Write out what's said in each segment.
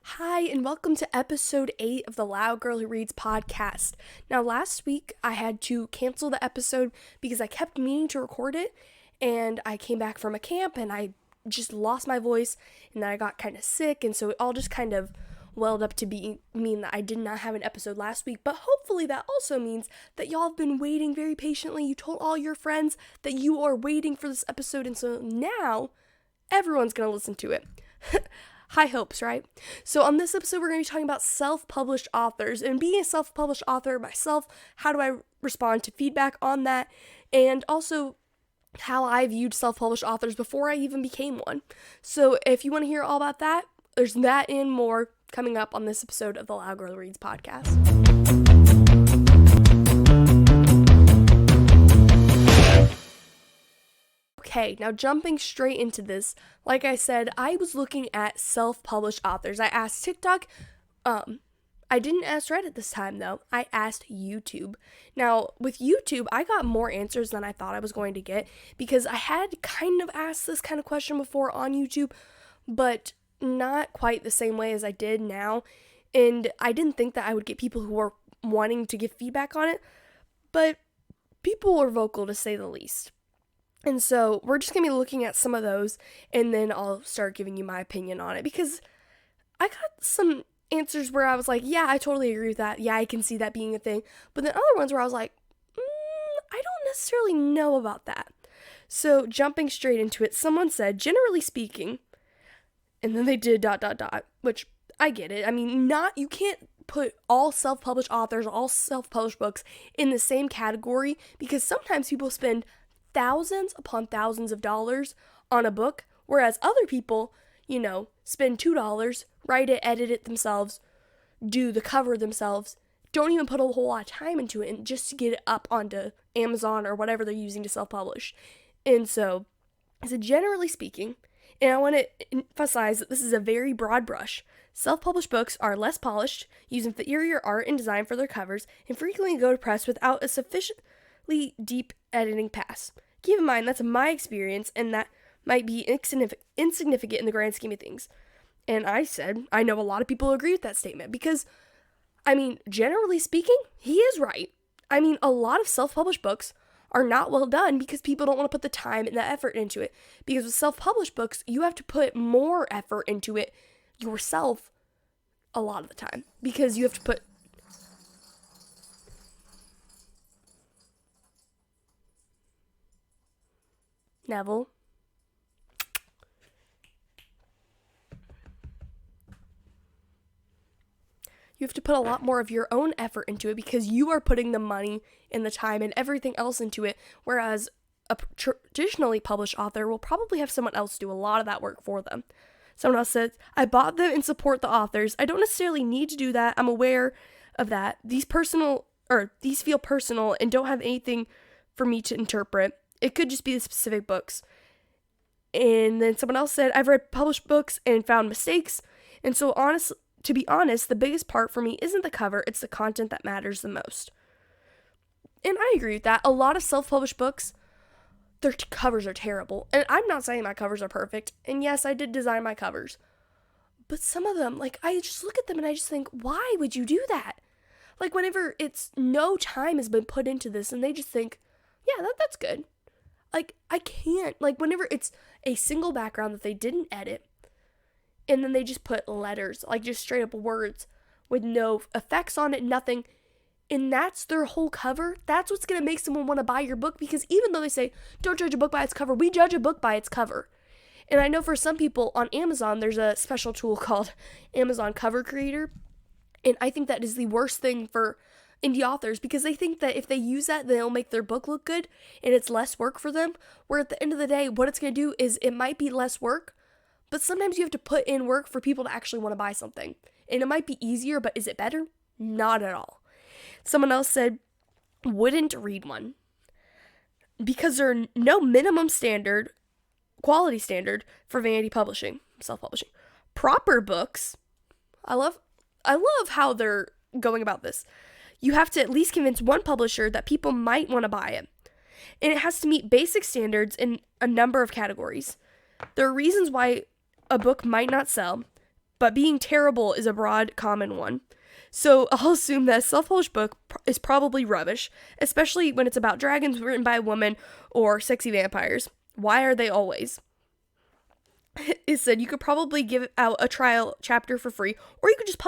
Hi, and welcome to episode 8 of the Loud Girl Who Reads podcast. Now, last week I had to cancel the episode because I kept meaning to record it, and I came back from a camp and I just lost my voice, and then I got kind of sick, and so it all just kind of welled up to mean that I did not have an episode last week. But hopefully that also means that y'all have been waiting very patiently. You told all your friends that you are waiting for this episode, and so now everyone's gonna listen to it. High hopes, right? So on this episode, we're going to be talking about self-published authors, and being a self-published author myself, how do I respond to feedback on that, and also how I viewed self-published authors before I even became one. So if you want to hear all about that, there's that and more coming up on this episode of the Loud Girl Reads podcast. Okay, now jumping straight into this, like I said, I was looking at self-published authors. I asked TikTok, I didn't ask Reddit this time though, I asked YouTube. Now, with YouTube, I got more answers than I thought I was going to get, because I had kind of asked this kind of question before on YouTube, but not quite the same way as I did now, and I didn't think that I would get people who were wanting to give feedback on it, but people were vocal to say the least. And so we're just going to be looking at some of those, and then I'll start giving you my opinion on it, because I got some answers where I was like, yeah, I totally agree with that. Yeah, I can see that being a thing. But then other ones where I was like, I don't necessarily know about that. So jumping straight into it, someone said, generally speaking, and then they did ... which I get it. I mean, you can't put all self-published authors, all self-published books in the same category, because sometimes people spend thousands upon thousands of dollars on a book, whereas other people, spend $2, write it, edit it themselves, do the cover themselves, don't even put a whole lot of time into it, and just to get it up onto Amazon or whatever they're using to self-publish. And so, generally speaking, and I want to emphasize that this is a very broad brush, self-published books are less polished, use inferior art and design for their covers, and frequently go to press without a sufficiently deep editing pass. Keep in mind, that's my experience, and that might be insignificant in the grand scheme of things. And I said, I know a lot of people agree with that statement, because, generally speaking, he is right. A lot of self-published books are not well done because people don't want to put the time and the effort into it. Because with self-published books, you have to put more effort into it yourself a lot of the time, because you have to put Neville. You have to put a lot more of your own effort into it, because you are putting the money and the time and everything else into it, whereas a traditionally published author will probably have someone else do a lot of that work for them. Someone else says, I bought them and support the authors. I don't necessarily need to do that. I'm aware of that. These feel personal and don't have anything for me to interpret. It could just be the specific books. And then someone else said, I've read published books and found mistakes. And so to be honest, the biggest part for me isn't the cover, it's the content that matters the most. And I agree with that. A lot of self-published books, their covers are terrible. And I'm not saying my covers are perfect. And yes, I did design my covers. But some of them, I just look at them and I just think, why would you do that? Whenever it's no time has been put into this and they just think, yeah, that's good. I can't, whenever it's a single background that they didn't edit, and then they just put letters, just straight up words, with no effects on it, nothing, and that's their whole cover, that's what's going to make someone want to buy your book, because even though they say, don't judge a book by its cover, we judge a book by its cover. And I know for some people on Amazon, there's a special tool called Amazon Cover Creator, and I think that is the worst thing for indie authors, because they think that if they use that, they'll make their book look good, and it's less work for them, where at the end of the day, what it's going to do is it might be less work, but sometimes you have to put in work for people to actually want to buy something, and it might be easier, but is it better? Not at all. Someone else said, wouldn't read one, because there are no minimum quality standard for vanity publishing, self-publishing. Proper books, I love how they're going about this. You have to at least convince one publisher that people might want to buy it. And it has to meet basic standards in a number of categories. There are reasons why a book might not sell, but being terrible is a broad, common one. So I'll assume that a self-published book is probably rubbish, especially when it's about dragons written by a woman or sexy vampires. Why are they always? It said you could probably give out a trial chapter for free, or you could just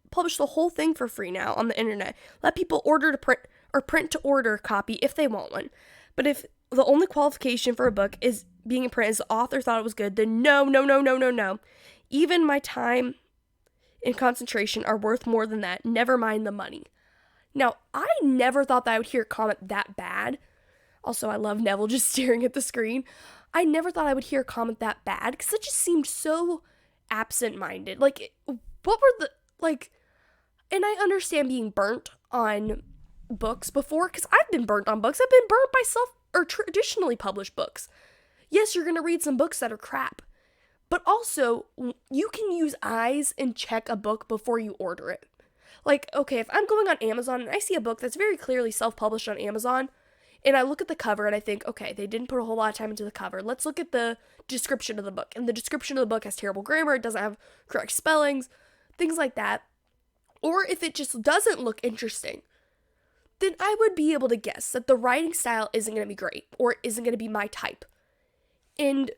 publish the whole thing for free now on the internet. Let people order to print or print to order copy if they want one. But if the only qualification for a book is being in print is the author thought it was good, then no. Even my time and concentration are worth more than that. Never mind the money. Now, I never thought that I would hear a comment that bad. Also, I love Neville just staring at the screen. I never thought I would hear a comment that bad, because it just seemed so absent-minded. Like, what were the, like, and I understand being burnt on books before, because I've been burnt on books. I've been burnt by traditionally published books. Yes, you're going to read some books that are crap, but also, you can use eyes and check a book before you order it. Like, okay, if I'm going on Amazon and I see a book that's very clearly self-published on Amazon, and I look at the cover and I think, okay, they didn't put a whole lot of time into the cover. Let's look at the description of the book. And the description of the book has terrible grammar, it doesn't have correct spellings, things like that. Or if it just doesn't look interesting, then I would be able to guess that the writing style isn't going to be great, or isn't going to be my type. And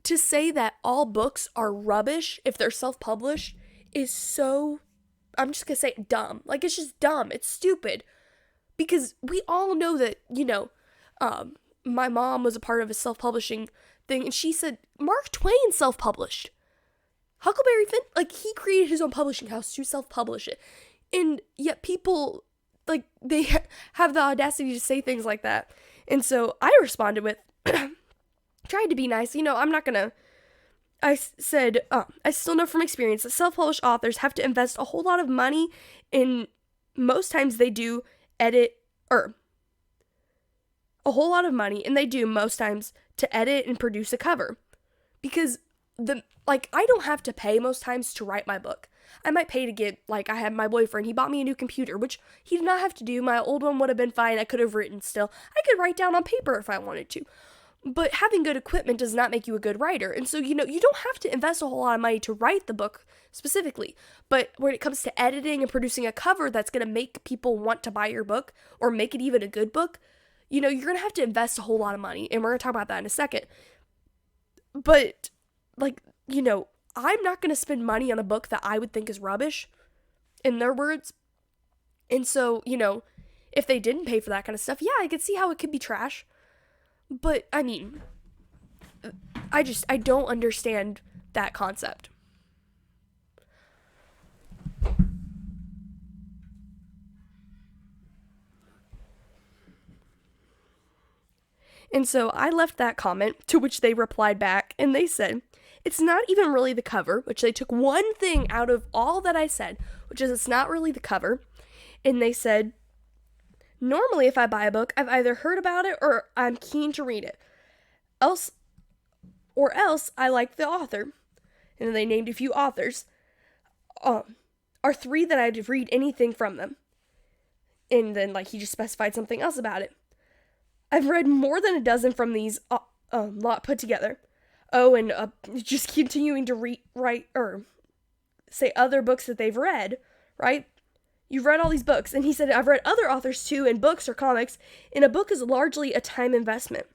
to say that all books are rubbish if they're self-published is so, I'm just going to say dumb. Like, it's just dumb. It's stupid. Because we all know that, my mom was a part of a self-publishing thing, and she said, Mark Twain self-published. Huckleberry Finn, like, he created his own publishing house to self-publish it. And yet people, like, they have the audacity to say things like that. And so I responded with, tried to be nice, I'm not gonna, I said, I still know from experience that self-published authors have to invest a whole lot of money, and most times they do a whole lot of money, and they do most times to edit and produce a cover. Because I don't have to pay most times to write my book. I might pay to get, I had my boyfriend, he bought me a new computer, which he did not have to do. My old one would have been fine. I could have written still. I could write down on paper if I wanted to. But having good equipment does not make you a good writer. And so, you don't have to invest a whole lot of money to write the book specifically. But when it comes to editing and producing a cover that's going to make people want to buy your book, or make it even a good book, you're going to have to invest a whole lot of money. And we're going to talk about that in a second. But, I'm not going to spend money on a book that I would think is rubbish, in their words. And so, if they didn't pay for that kind of stuff, yeah, I could see how it could be trash. But, I mean, I don't understand that concept. And so I left that comment, to which they replied back, and they said, it's not even really the cover, which they took one thing out of all that I said, which is it's not really the cover. And they said, normally if I buy a book, I've either heard about it or I'm keen to read it. Else I like the author. And then they named a few authors. Are 3 that I'd read anything from them. And then, he just specified something else about it. I've read more than a dozen from these lot put together. Oh, and just continuing to write or say other books that they've read, right? You've read all these books. And he said, I've read other authors too, in books or comics, and a book is largely a time investment.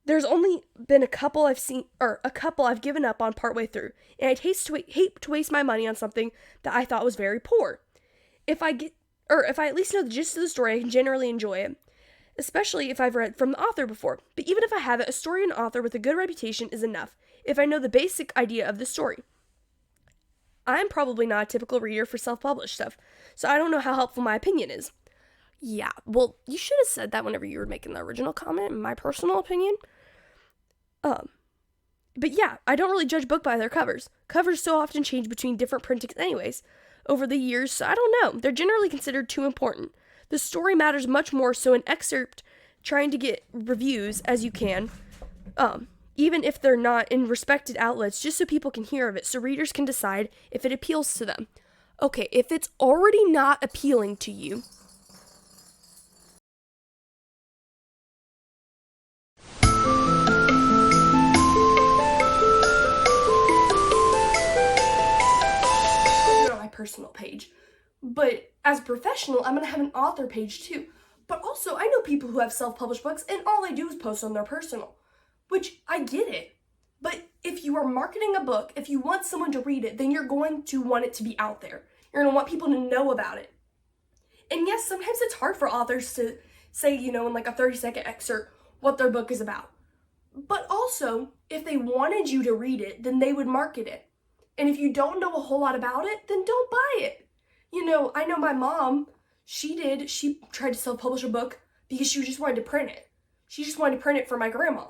There's only been a couple I've given up on partway through, and I'd hate to waste my money on something that I thought was very poor. If I at least know the gist of the story, I can generally enjoy it. Especially if I've read from the author before. But even if I haven't, a story and author with a good reputation is enough, if I know the basic idea of the story. I'm probably not a typical reader for self-published stuff, so I don't know how helpful my opinion is. Yeah, well, you should have said that whenever you were making the original comment, in my personal opinion. But yeah, I don't really judge book by their covers. Covers so often change between different printings anyways, over the years, so I don't know. They're generally considered too important. The story matters much more, so an excerpt, trying to get reviews as you can, even if they're not in respected outlets, just so people can hear of it, so readers can decide if it appeals to them. Okay, if it's already not appealing to you, personal page. But as a professional, I'm going to have an author page too. But also, I know people who have self-published books and all they do is post on their personal, which I get it. But if you are marketing a book, if you want someone to read it, then you're going to want it to be out there. You're going to want people to know about it. And yes, sometimes it's hard for authors to say, in like a 30-second excerpt what their book is about. But also, if they wanted you to read it, then they would market it. And if you don't know a whole lot about it, then don't buy it. I know my mom, she tried to self-publish a book because she just wanted to print it. She just wanted to print it for my grandma.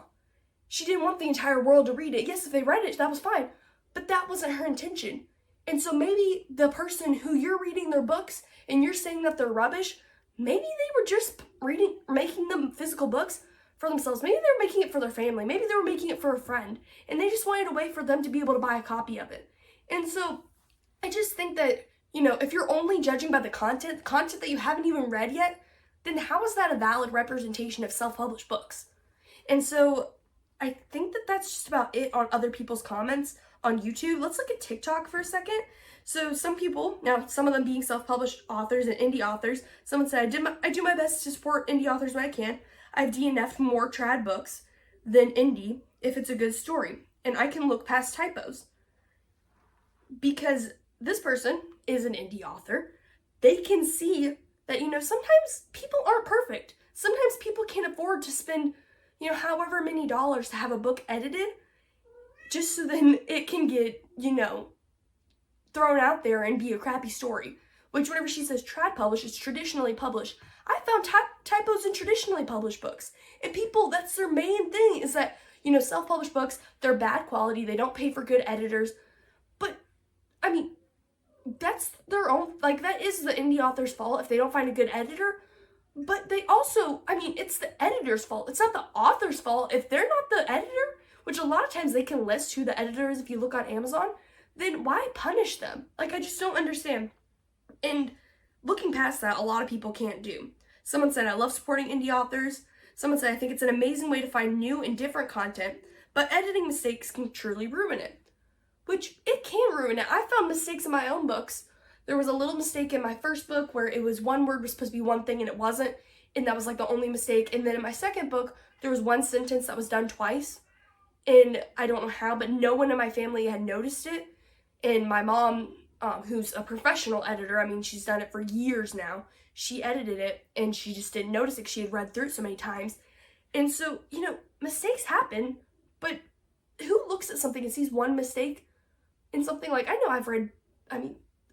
She didn't want the entire world to read it. Yes, if they read it, that was fine. But that wasn't her intention. And so maybe the person who you're reading their books and you're saying that they're rubbish, maybe they were just making them physical books for themselves. Maybe they were making it for their family. Maybe they were making it for a friend. And they just wanted a way for them to be able to buy a copy of it. And so I just think that, if you're only judging by the content that you haven't even read yet, then how is that a valid representation of self-published books? And so I think that that's just about it on other people's comments on YouTube. Let's look at TikTok for a second. So some people, now some of them being self-published authors and indie authors, someone said, I do my best to support indie authors when I can. I've DNF'd more trad books than indie if it's a good story, and I can look past typos. Because this person is an indie author, they can see that, sometimes people aren't perfect. Sometimes people can't afford to spend, however many dollars to have a book edited just so then it can get, thrown out there and be a crappy story. Which whenever she says trad published, it's traditionally published. I found typos in traditionally published books. And people, that's their main thing, is that, self-published books, they're bad quality, they don't pay for good editors. But, that's their own, that is the indie author's fault if they don't find a good editor. But they also, it's the editor's fault. It's not the author's fault. If they're not the editor, which a lot of times they can list who the editor is if you look on Amazon, then why punish them? I just don't understand. And looking past that, a lot of people can't do. Someone said, I love supporting indie authors. Someone said, I think it's an amazing way to find new and different content, but editing mistakes can truly ruin it. Which, it can ruin it. I found mistakes in my own books. There was a little mistake in my first book where it was one word was supposed to be one thing and it wasn't, and that was the only mistake. And then in my second book, there was one sentence that was done twice, and I don't know how, but no one in my family had noticed it. And my mom, who's a professional editor, she's done it for years now, she edited it, and she just didn't notice it because she had read through it so many times. And so, mistakes happen, but who looks at something and sees one mistake in something I know I've read,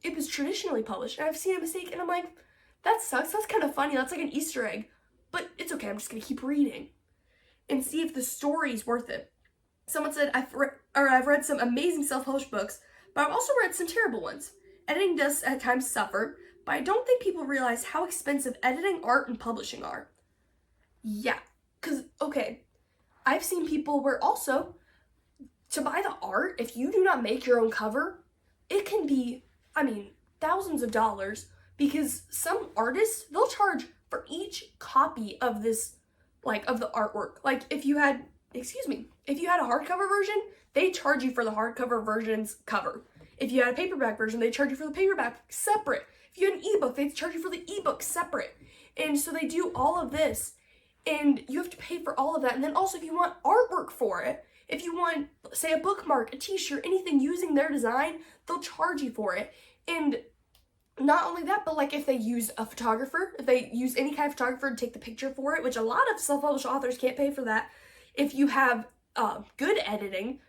it was traditionally published, and I've seen a mistake, and I'm like, that sucks, that's kind of funny, that's like an Easter egg, but it's okay, I'm just going to keep reading and see if the story's worth it. Someone said, I've read some amazing self-published books, but I've also read some terrible ones. Editing does at times suffer, but I don't think people realize how expensive editing, art, and publishing are. Yeah, because, okay, I've seen people where also, to buy the art, if you do not make your own cover, it can be, thousands of dollars, because some artists, they'll charge for each copy of this, of the artwork. If you had a hardcover version, they charge you for the hardcover version's cover. If you had a paperback version, they charge you for the paperback separate. If you had an ebook, they charge you for the ebook separate. And so they do all of this, and you have to pay for all of that. And then also, if you want artwork for it, if you want, say, a bookmark, a t-shirt, anything using their design, they'll charge you for it. And not only that, but if they use a photographer, if they use any kind of photographer to take the picture for it, which a lot of self-published authors can't pay for that. If you have good editing,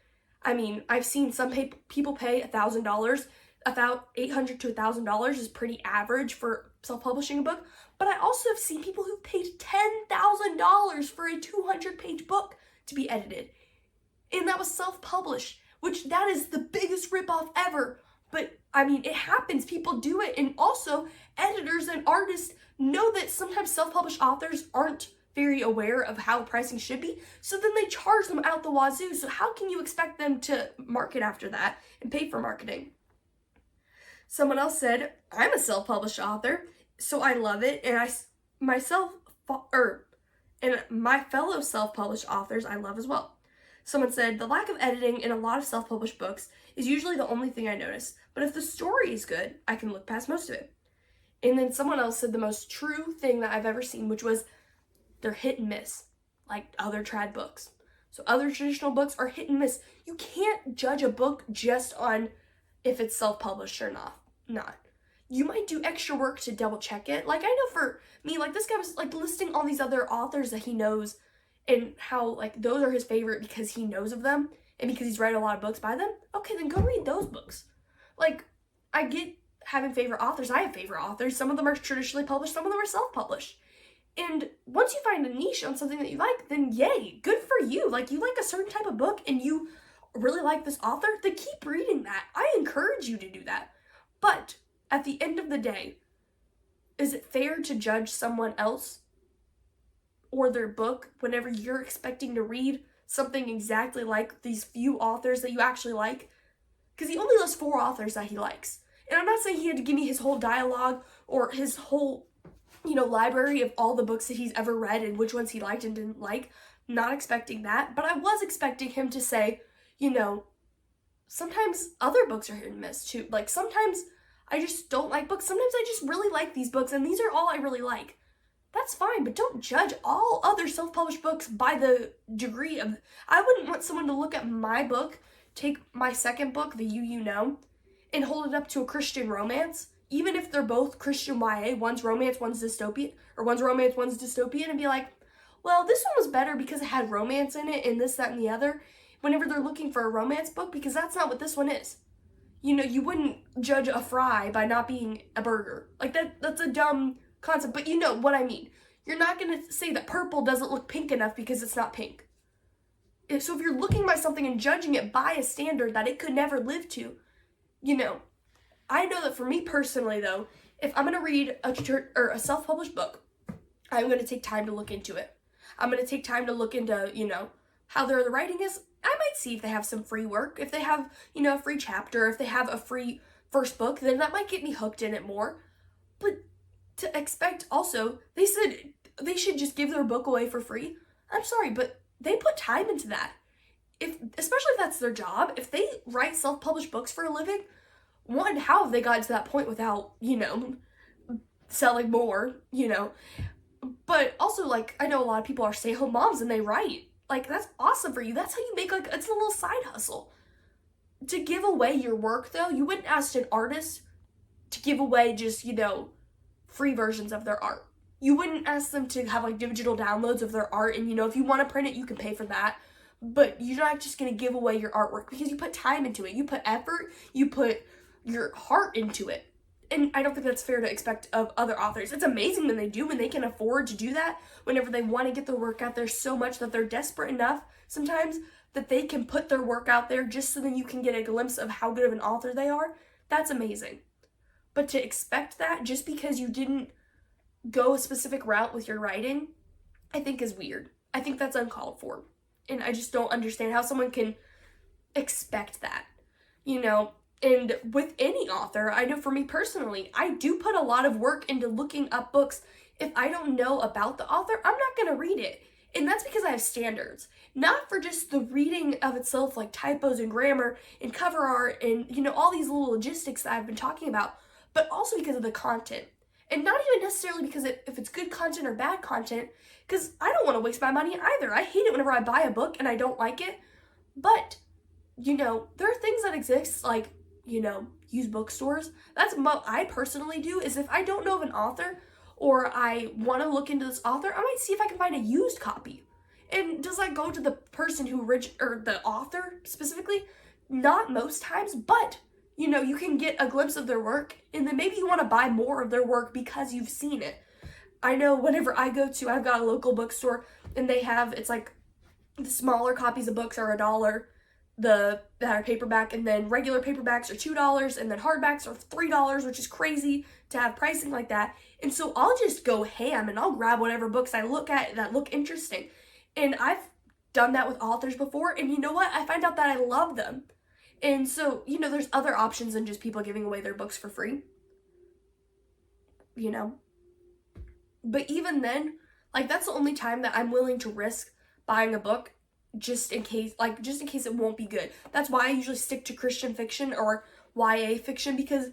I've seen some people pay $1,000, about $800 to $1,000 is pretty average for self-publishing a book. But I also have seen people who've paid $10,000 for a 200-page book to be edited. And that was self-published, which that is the biggest ripoff ever. But, it happens. People do it. And also, editors and artists know that sometimes self-published authors aren't very aware of how pricing should be. So then they charge them out the wazoo. So how can you expect them to market after that and pay for marketing? Someone else said, I'm a self-published author, so I love it. And my fellow self-published authors I love as well. Someone said, the lack of editing in a lot of self-published books is usually the only thing I notice. But if the story is good, I can look past most of it. And then someone else said the most true thing that I've ever seen, which was they're hit and miss, like other trad books. So other traditional books are hit and miss. You can't judge a book just on if it's self-published or not. You might do extra work to double check it. Like, I know for me, like, this guy was like listing all these other authors that he knows and how like those are his favorite because he knows of them and because he's read a lot of books by them. Okay, then go read those books. Like, I get having favorite authors. I have favorite authors. Some of them are traditionally published, some of them are self-published. And once you find a niche on something that you like, then yay, good for you. Like, you like a certain type of book and you really like this author, then keep reading that. I encourage you to do that. But at the end of the day, is it fair to judge someone else or their book whenever you're expecting to read something exactly like these few authors that you actually like? Because he only lists 4 authors that he likes. And I'm not saying he had to give me his whole dialogue or his whole, library of all the books that he's ever read and which ones he liked and didn't like. Not expecting that. But I was expecting him to say, sometimes other books are hit and miss too. Like, sometimes I just don't like books. Sometimes I just really like these books and these are all I really like. That's fine, but don't judge all other self-published books by the degree of... I wouldn't want someone to look at my book, take my second book, The You Know, and hold it up to a Christian romance, even if they're both Christian YA, one's romance, one's dystopian, or one's romance, one's dystopian, and be like, well, this one was better because it had romance in it and this, that, and the other, whenever they're looking for a romance book, because that's not what this one is. You wouldn't judge a fry by not being a burger. Like, that's a dumb concept, but you know what I mean. You're not going to say that purple doesn't look pink enough because it's not pink. So if you're looking by something and judging it by a standard that it could never live to, I know that for me personally, though, if I'm going to read a self-published book, I'm going to take time to look into it. I'm going to take time to look into, how the writing is. I might see if they have some free work. If they have, a free chapter, if they have a free first book, then that might get me hooked in it more. But to expect also, they said they should just give their book away for free. I'm sorry, but they put time into that. Especially if that's their job, if they write self-published books for a living, one, how have they gotten to that point without, selling more, But also, like, I know a lot of people are stay-at-home moms and they write. Like, that's awesome for you. That's how you make, like, it's a little side hustle. To give away your work, though, you wouldn't ask an artist to give away just, free versions of their art. You wouldn't ask them to have, like, digital downloads of their art, and, if you want to print it, you can pay for that. But you're not just going to give away your artwork because you put time into it. You put effort. You put your heart into it. And I don't think that's fair to expect of other authors. It's amazing when they do, when they can afford to do that, whenever they want to get their work out there so much that they're desperate enough sometimes that they can put their work out there just so then you can get a glimpse of how good of an author they are. That's amazing. But to expect that just because you didn't go a specific route with your writing, I think is weird. I think that's uncalled for. And I just don't understand how someone can expect that, And with any author, I know for me personally, I do put a lot of work into looking up books. If I don't know about the author, I'm not going to read it. And that's because I have standards. Not for just the reading of itself, like typos and grammar and cover art and, all these little logistics that I've been talking about, but also because of the content. And not even necessarily because if it's good content or bad content, because I don't want to waste my money either. I hate it whenever I buy a book and I don't like it. But, there are things that exist, like, use bookstores. That's what I personally do, is if I don't know of an author or I want to look into this author, I might see if I can find a used copy. And does that go to the person or the author specifically? Not most times, but, you can get a glimpse of their work and then maybe you want to buy more of their work because you've seen it. I know whenever I've got a local bookstore and it's like the smaller copies of books are $1. That are paperback, and then regular paperbacks are $2, and then hardbacks are $3, which is crazy to have pricing like that. And so I'll just go ham and I'll grab whatever books I look at that look interesting. And I've done that with authors before, and you know what? I find out that I love them. And so, there's other options than just people giving away their books for free. But even then, like, that's the only time that I'm willing to risk buying a book just in case it won't be good. That's why I usually stick to Christian fiction or YA fiction, because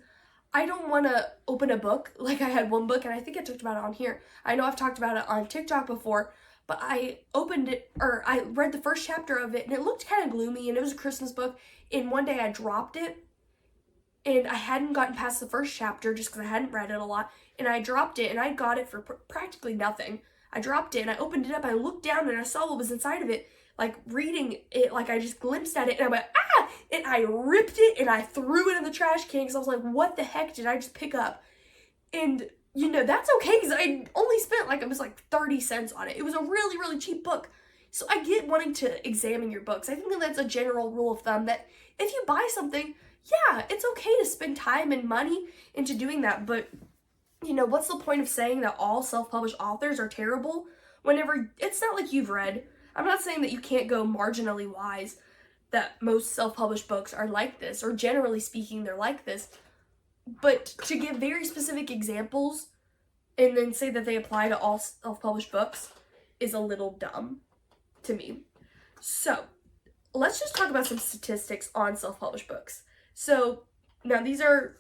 I don't want to open a book. Like, I had one book, and I think I talked about it on here. I know I've talked about it on TikTok before, but I opened it, or I read the first chapter of it, and it looked kind of gloomy, and it was a Christmas book, and one day I dropped it, and I hadn't gotten past the first chapter just because I hadn't read it a lot, and I dropped it, and I got it for practically nothing. I dropped it, and I opened it up, I looked down, and I saw what was inside of it, like, reading it, like, I just glimpsed at it, and I went, ah! And I ripped it, and I threw it in the trash can, because I was like, what the heck did I just pick up? And, you know, that's okay, because I only spent, like, it was like 30 cents on it. It was a really, really cheap book. So I get wanting to examine your books. I think that that's a general rule of thumb, that if you buy something, yeah, it's okay to spend time and money into doing that, but, you know, what's the point of saying that all self-published authors are terrible whenever it's not like you've read? I'm not saying that you can't go marginally wise, that most self-published books are like this, or generally speaking, they're like this. But to give very specific examples and then say that they apply to all self-published books is a little dumb to me. So, let's just talk about some statistics on self-published books. So, now these are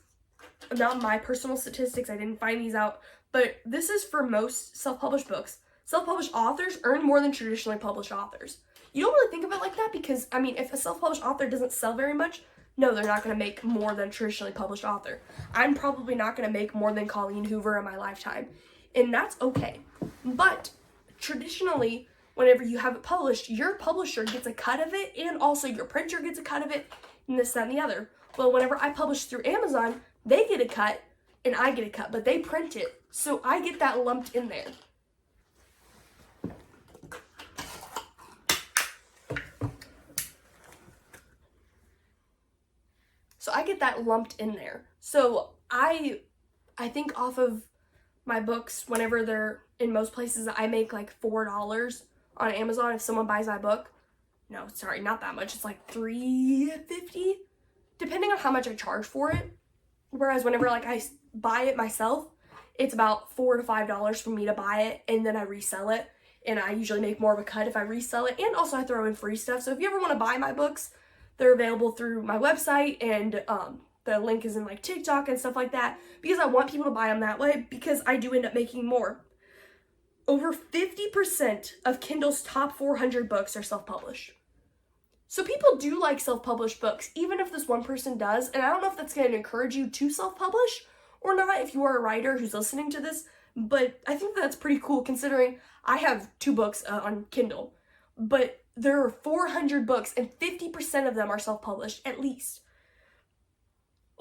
not my personal statistics, I didn't find these out, but this is for most self-published books. Self-published authors earn more than traditionally published authors. You don't really think of it like that because, I mean, if a self-published author doesn't sell very much, no, they're not going to make more than a traditionally published author. I'm probably not going to make more than Colleen Hoover in my lifetime, and that's okay. But traditionally, whenever you have it published, your publisher gets a cut of it, and also your printer gets a cut of it, and this, that, and the other. Well, whenever I publish through Amazon, they get a cut, and I get a cut, but they print it, so I get that lumped in there. So I get that lumped in there. So I think off of my books, whenever they're in most places, I make like $4 on Amazon if someone buys my book. No, sorry, not that much. It's like $3.50, depending on how much I charge for it. Whereas whenever like I buy it myself, it's about $4 to $5 for me to buy it, and then I resell it. And I usually make more of a cut if I resell it. And also I throw in free stuff. So if you ever want to buy my books, they're available through my website, and the link is in like TikTok and stuff like that, because I want people to buy them that way, because I do end up making more. Over 50% of Kindle's top 400 books are self-published. So people do like self-published books, even if this one person does, and I don't know if that's going to encourage you to self-publish or not if you are a writer who's listening to this, but I think that's pretty cool considering I have 2 books on Kindle, but there are 400 books, and 50% of them are self-published, at least.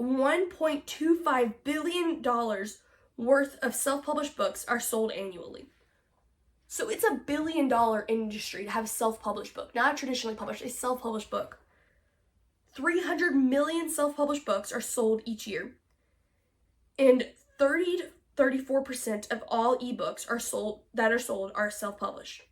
$1.25 billion worth of self-published books are sold annually. So it's $1 billion industry to have a self-published book, not a traditionally published, a self-published book. 300 million self-published books are sold each year. And 30 to 34% of all ebooks are sold are self-published.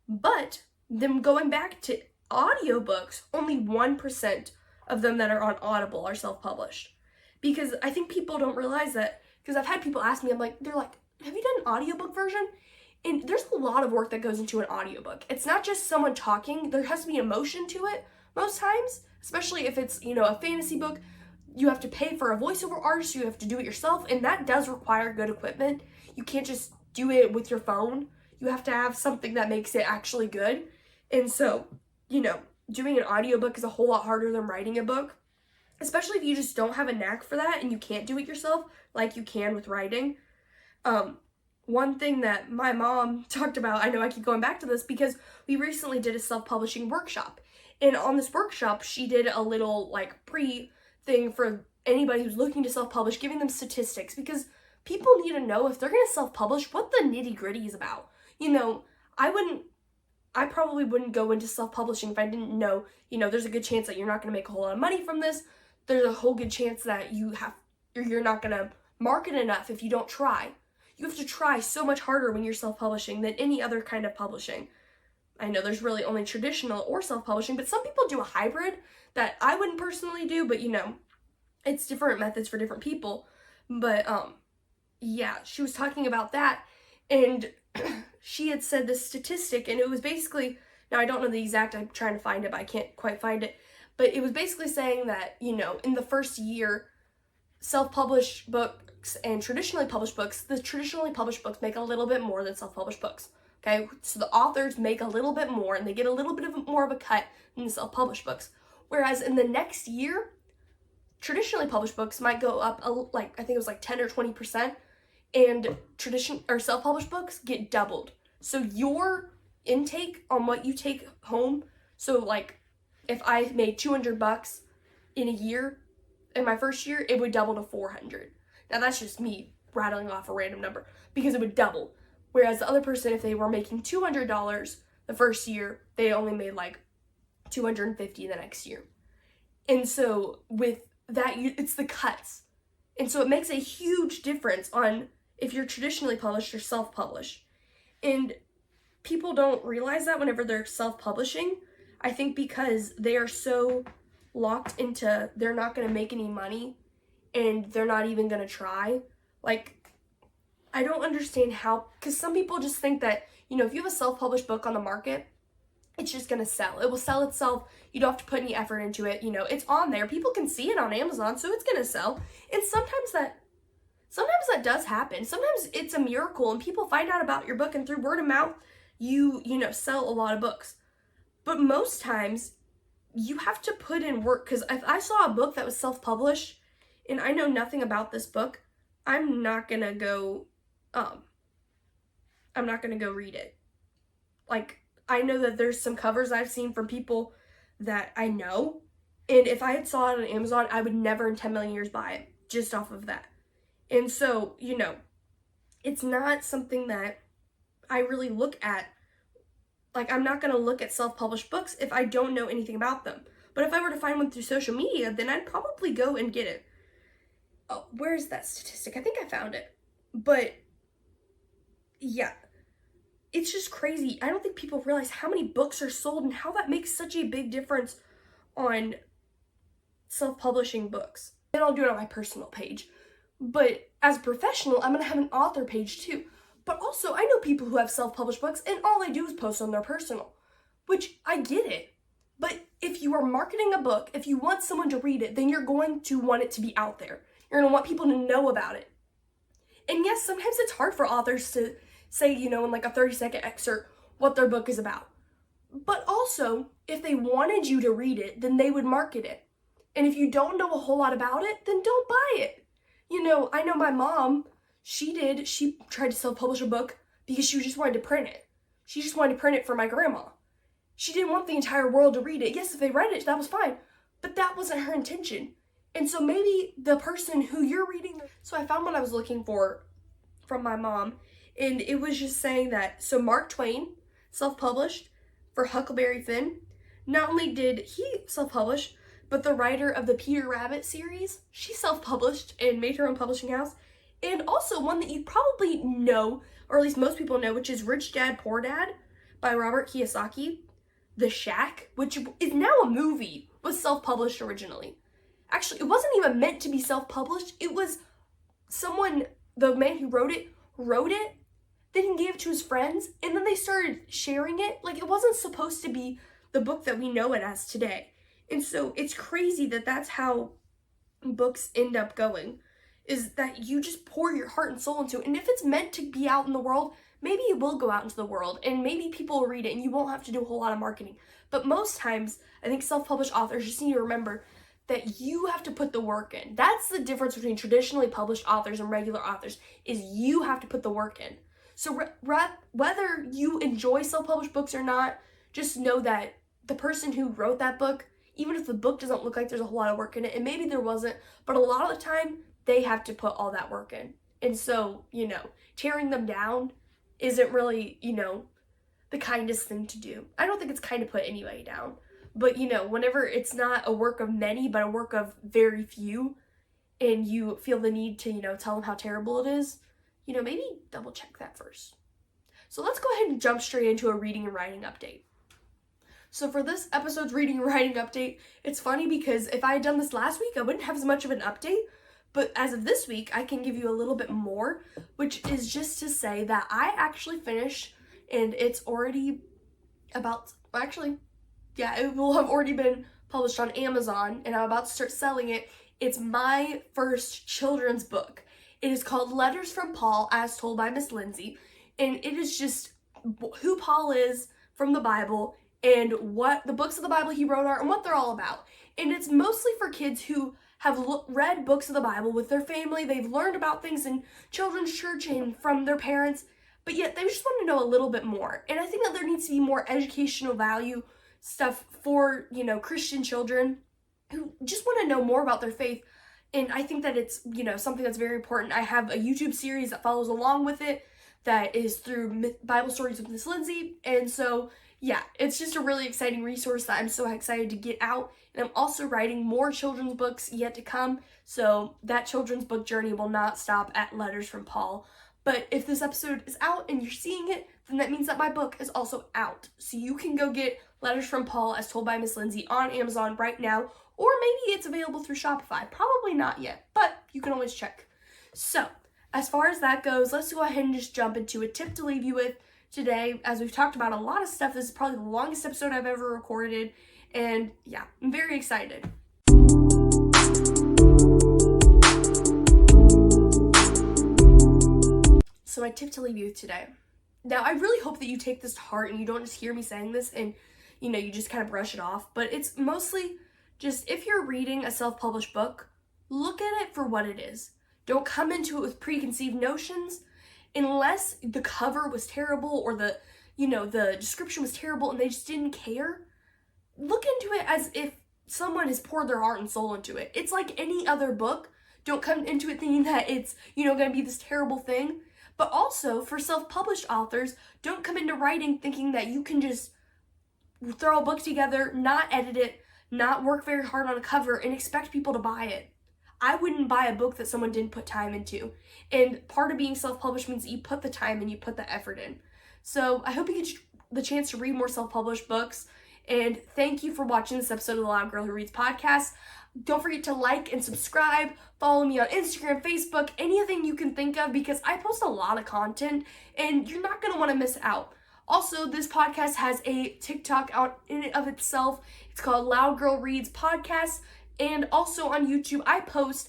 But then going back to audiobooks, only 1% of them that are on Audible are self-published. Because I think people don't realize that, because I've had people ask me, they're like, have you done an audiobook version? And there's a lot of work that goes into an audiobook. It's not just someone talking, there has to be emotion to it most times, especially if it's, a fantasy book. You have to pay for a voiceover artist, you have to do it yourself, and that does require good equipment. You can't just do it with your phone. You have to have something that makes it actually good. And so, doing an audiobook is a whole lot harder than writing a book, especially if you just don't have a knack for that and you can't do it yourself like you can with writing. One thing that my mom talked about, I know I keep going back to this because we recently did a self-publishing workshop. And on this workshop, she did a little pre-thing for anybody who's looking to self-publish, giving them statistics, because people need to know if they're going to self-publish what the nitty-gritty is about. I probably wouldn't go into self-publishing if I didn't know, there's a good chance that you're not going to make a whole lot of money from this. There's a whole good chance that you're not going to market enough if you don't try. You have to try so much harder when you're self-publishing than any other kind of publishing. I know there's really only traditional or self-publishing, but some people do a hybrid that I wouldn't personally do, but it's different methods for different people. But yeah, she was talking about that, and she had said this statistic, and it was basically Now, I don't know the exact, I'm trying to find it, but I can't quite find it. But it was basically saying that, in the first year, self-published books and traditionally published books, the traditionally published books make a little bit more than self-published books. Okay, so the authors make a little bit more and they get a little bit more of a cut than the self-published books. Whereas in the next year, traditionally published books might go up, I think it was 10 or 20%, and self-published books get doubled. So your intake on what you take home, so if I made $200 in a year, in my first year, it would double to $400. Now that's just me rattling off a random number because it would double. Whereas the other person, if they were making $200 the first year, they only made $250 the next year. And so with that, it's the cuts. And so it makes a huge difference on if you're traditionally published or self-published. And people don't realize that whenever they're self-publishing. I think because they are so locked into they're not going to make any money and they're not even going to try. I don't understand how, because some people just think that, if you have a self-published book on the market, it's just going to sell. It will sell itself. You don't have to put any effort into it. It's on there. People can see it on Amazon, so it's going to sell. And sometimes that does happen. Sometimes it's a miracle and people find out about your book, and through word of mouth, you sell a lot of books. But most times you have to put in work, because if I saw a book that was self-published and I know nothing about this book, I'm not going to go read it. I know that there's some covers I've seen from people that I know, and if I had saw it on Amazon, I would never in 10 million years buy it just off of that. And so, it's not something that I really look at. I'm not going to look at self-published books if I don't know anything about them. But if I were to find one through social media, then I'd probably go and get it. Oh, where's that statistic? I think I found it. But, yeah. It's just crazy. I don't think people realize how many books are sold and how that makes such a big difference on self-publishing books. And I'll do it on my personal page. But as a professional, I'm going to have an author page too. But also, I know people who have self-published books and all they do is post on their personal, which I get it. But if you are marketing a book, if you want someone to read it, then you're going to want it to be out there. You're going to want people to know about it. And yes, sometimes it's hard for authors to say, in a 30-second excerpt what their book is about. But also, if they wanted you to read it, then they would market it. And if you don't know a whole lot about it, then don't buy it. I know my mom, she tried to self-publish a book because she just wanted to print it. She just wanted to print it for my grandma. She didn't want the entire world to read it. Yes, if they read it, that was fine. But that wasn't her intention. And so maybe the person who you're reading... So I found what I was looking for from my mom. And it was just saying that, so Mark Twain self-published for Huckleberry Finn. Not only did he self-publish, but the writer of the Peter Rabbit series, she self-published and made her own publishing house. And also one that you probably know, or at least most people know, which is Rich Dad, Poor Dad by Robert Kiyosaki. The Shack, which is now a movie, was self-published originally. Actually, it wasn't even meant to be self-published. It was the man who wrote it, then he gave it to his friends, and then they started sharing it. It wasn't supposed to be the book that we know it as today. And so it's crazy that that's how books end up going, is that you just pour your heart and soul into it. And if it's meant to be out in the world, maybe it will go out into the world, and maybe people will read it, and you won't have to do a whole lot of marketing. But most times, I think self-published authors just need to remember that you have to put the work in. That's the difference between traditionally published authors and regular authors, is you have to put the work in. So whether you enjoy self-published books or not, just know that the person who wrote that book, even if the book doesn't look like there's a whole lot of work in it, and maybe there wasn't, but a lot of the time, they have to put all that work in. And so, tearing them down isn't really, the kindest thing to do. I don't think it's kind to put anybody down. But, whenever it's not a work of many, but a work of very few, and you feel the need to, tell them how terrible it is, maybe double check that first. So let's go ahead and jump straight into a reading and writing update. So for this episode's reading and writing update, it's funny because if I had done this last week, I wouldn't have as much of an update. But as of this week, I can give you a little bit more, which is just to say that I actually finished, and it's already about actually, yeah, it will have already been published on Amazon, and I'm about to start selling it. It's my first children's book. It is called Letters from Paul, as told by Miss Lindsey, and it is just who Paul is from the Bible and what the books of the Bible he wrote are and what they're all about. And it's mostly for kids who have read books of the Bible with their family. They've learned about things in children's church and from their parents, but yet they just want to know a little bit more. And I think that there needs to be more educational value stuff for, Christian children who just want to know more about their faith. And I think that it's, something that's very important. I have a YouTube series that follows along with it that is through Bible Stories with Miss Lindsey. And so, yeah, it's just a really exciting resource that I'm so excited to get out. And I'm also writing more children's books yet to come. So that children's book journey will not stop at Letters from Paul. But if this episode is out and you're seeing it, then that means that my book is also out. So you can go get Letters from Paul, as told by Miss Lindsey, on Amazon right now. Or maybe it's available through Shopify. Probably not yet, but you can always check. So, as far as that goes, let's go ahead and just jump into a tip to leave you with today. As we've talked about a lot of stuff, this is probably the longest episode I've ever recorded. And yeah, I'm very excited. So my tip to leave you with today. Now, I really hope that you take this to heart and you don't just hear me saying this and, you just kind of brush it off. But it's mostly just, if you're reading a self-published book, look at it for what it is. Don't come into it with preconceived notions unless the cover was terrible or the description was terrible and they just didn't care. Look into it as if someone has poured their heart and soul into it. It's like any other book. Don't come into it thinking that it's, going to be this terrible thing. But also, for self-published authors, don't come into writing thinking that you can just throw a book together, not edit it, not work very hard on a cover, and expect people to buy it. I wouldn't buy a book that someone didn't put time into. And part of being self-published means that you put the time and you put the effort in. So I hope you get the chance to read more self-published books. And thank you for watching this episode of the Loud Girl Who Reads podcast. Don't forget to like and subscribe. Follow me on Instagram, Facebook, anything you can think of, because I post a lot of content and you're not going to want to miss out. Also, this podcast has a TikTok out in and of itself. It's called Loud Girl Reads Podcast. And also on YouTube, I post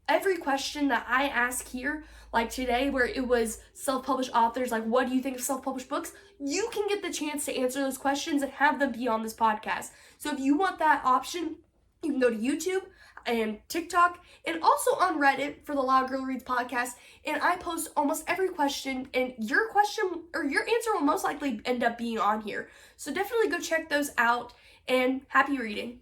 every question that I ask here, like today where it was self-published authors, like what do you think of self-published books? You can get the chance to answer those questions and have them be on this podcast. So if you want that option, you can go to YouTube and TikTok and also on Reddit for the Loud Girl Reads podcast. And I post almost every question, and your question or your answer will most likely end up being on here. So definitely go check those out, and happy reading.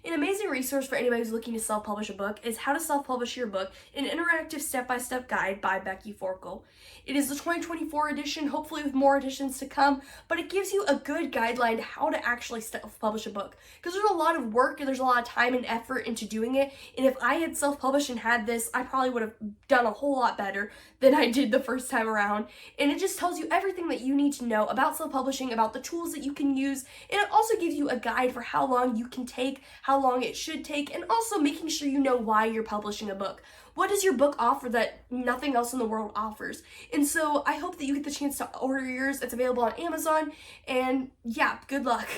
An amazing resource for anybody who's looking to self-publish a book is How to Self-Publish Your Book, an interactive step-by-step guide by Becky Forkel. It is the 2024 edition, hopefully with more editions to come, but it gives you a good guideline to how to actually self-publish a book. Because there's a lot of work and there's a lot of time and effort into doing it, and if I had self-published and had this, I probably would have done a whole lot better than I did the first time around. And it just tells you everything that you need to know about self-publishing, about the tools that you can use, and it also gives you a guide for how long you can take, how long it should take, and also making sure you know why you're publishing a book. What does your book offer that nothing else in the world offers? And so I hope that you get the chance to order yours. It's available on Amazon, and yeah, good luck.